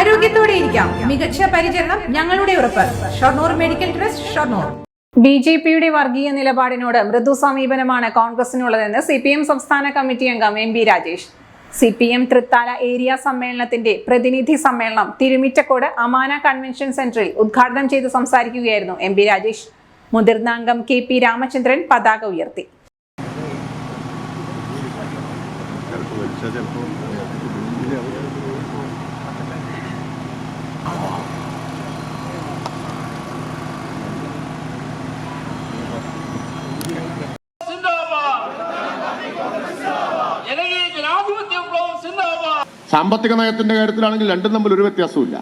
ആരോഗ്യത്തോടെ ഇരിക്കാം. മികച്ച പരിചരണം ഞങ്ങളുടെ ഉറപ്പ്. Shoranur medical trust, Shoranur. ബിജെപിയുടെ വർഗീയ നിലപാടിനോട് മൃദു സമീപനമാണ് കോൺഗ്രസിനുള്ളതെന്ന് സിപിഎം സംസ്ഥാന കമ്മിറ്റി അംഗം എം.ബി. രാജേഷ്. സിപിഎം തൃത്താല ഏരിയ സമ്മേളനത്തിന്റെ പ്രതിനിധി സമ്മേളനം തിരുമിറ്റക്കോട് അമാന കൺവെൻഷൻ സെന്ററിൽ ഉദ്ഘാടനം ചെയ്ത് സംസാരിക്കുകയായിരുന്നു എം.ബി. രാജേഷ്. മുതിർന്ന അംഗം കെ.പി. രാമചന്ദ്രൻ പതാക ഉയർത്തി. സാമ്പത്തിക നയത്തിന്റെ കാര്യത്തിലാണെങ്കിൽ രണ്ടും തമ്മിൽ ഒരു വ്യത്യാസമില്ല.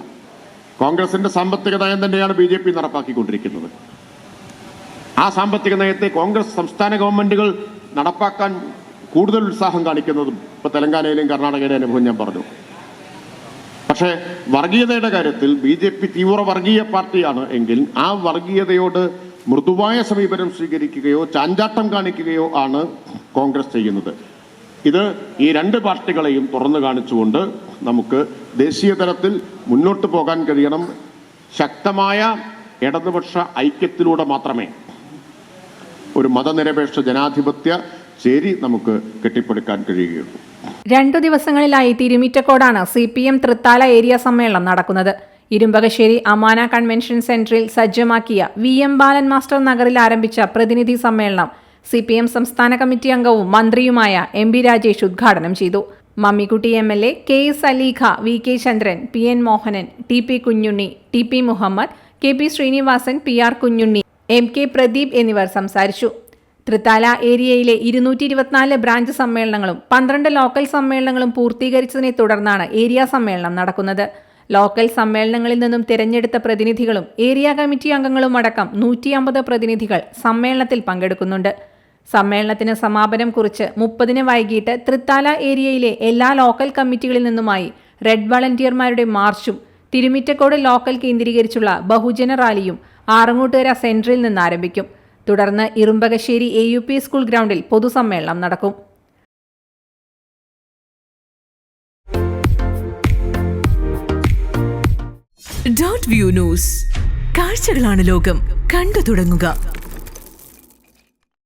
കോൺഗ്രസിന്റെ സാമ്പത്തിക നയം തന്നെയാണ് ബി.ജെ.പി. നടപ്പാക്കിക്കൊണ്ടിരിക്കുന്നത്. ആ സാമ്പത്തിക നയത്തെ കോൺഗ്രസ് സംസ്ഥാന ഗവൺമെന്റുകൾ നടപ്പാക്കാൻ കൂടുതൽ ഉത്സാഹം കാണിക്കുന്നതും ഇപ്പൊ തെലങ്കാനയിലെയും കർണാടകയിലെയും അനുഭവം ഞാൻ പറഞ്ഞു. പക്ഷേ വർഗീയതയുടെ കാര്യത്തിൽ ബി.ജെ.പി. തീവ്ര വർഗീയ പാർട്ടിയാണ് എങ്കിൽ ആ വർഗീയതയോട് മൃദുവായ സമീപനം സ്വീകരിക്കുകയോ ചാഞ്ചാട്ടം കാണിക്കുകയോ ആണ് കോൺഗ്രസ് ചെയ്യുന്നത്. ഇത് ഈ രണ്ട് പാർട്ടികളെയും തുറന്നു കാണിച്ചുകൊണ്ട് നമുക്ക് ദേശീയ തലത്തിൽ മുന്നോട്ട് പോകാൻ കഴിയണം. ശക്തമായ ഇടതുപക്ഷ ഐക്യത്തിലൂടെ മാത്രമേ ഒരു മതനിരപേക്ഷ ജനാധിപത്യ ചേരി നമുക്ക് കെട്ടിപ്പടുക്കാൻ കഴിയുകയുള്ളൂ. 2 ദിവസങ്ങളിലായി തിരുമിറ്റക്കോടാണ് സിപിഎം തൃത്താല ഏരിയ സമ്മേളനം നടക്കുന്നത്. ഇരുമ്പകശ്ശേരി അമാന കൺവെൻഷൻ സെന്ററിൽ സജ്ജമാക്കിയ VM ബാലൻ മാസ്റ്റർ നഗറിൽ ആരംഭിച്ച പ്രതിനിധി സമ്മേളനം സിപിഎം സംസ്ഥാന കമ്മിറ്റി അംഗവും മന്ത്രിയുമായ എം.ബി. രാജേഷ് ഉദ്ഘാടനം ചെയ്തു. Mammikutty MLA, KS Aleekha, VK ചന്ദ്രൻ, PN Mohanan, TP Kunjunni, TP Muhammad, KP Sreenivasan, PR Kunjunni, MK Pradeep എന്നിവർ സംസാരിച്ചു. തൃത്താല ഏരിയയിലെ 224 ബ്രാഞ്ച് സമ്മേളനങ്ങളും 12 ലോക്കൽ സമ്മേളനങ്ങളും പൂർത്തീകരിച്ചതിനെ തുടർന്നാണ് ഏരിയ സമ്മേളനം നടക്കുന്നത്. ലോക്കൽ സമ്മേളനങ്ങളിൽ നിന്നും തിരഞ്ഞെടുത്ത പ്രതിനിധികളും ഏരിയ കമ്മിറ്റി അംഗങ്ങളും അടക്കം 150 പ്രതിനിധികൾ സമ്മേളനത്തിൽ പങ്കെടുക്കുന്നുണ്ട്. സമ്മേളനത്തിന് സമാപനം കുറിച്ച് 30-ന് വൈകിട്ട് തൃത്താല ഏരിയയിലെ എല്ലാ ലോക്കൽ കമ്മിറ്റികളിൽ നിന്നുമായി റെഡ് വളണ്ടിയർമാരുടെ മാർച്ചും തിരുമിറ്റക്കോട് ലോക്കൽ കേന്ദ്രീകരിച്ചുള്ള ബഹുജന റാലിയും ആറങ്ങോട്ടുകര സെന്ററിൽ നിന്ന് ആരംഭിക്കും. തുടർന്ന് ഇരുമ്പകശ്ശേരി AUP സ്കൂൾ ഗ്രൗണ്ടിൽ പൊതുസമ്മേളനം നടക്കും. .വ്യൂ ന്യൂസ്, കാഴ്ചകളാണ് ലോകം, കണ്ടു തുടങ്ങുക.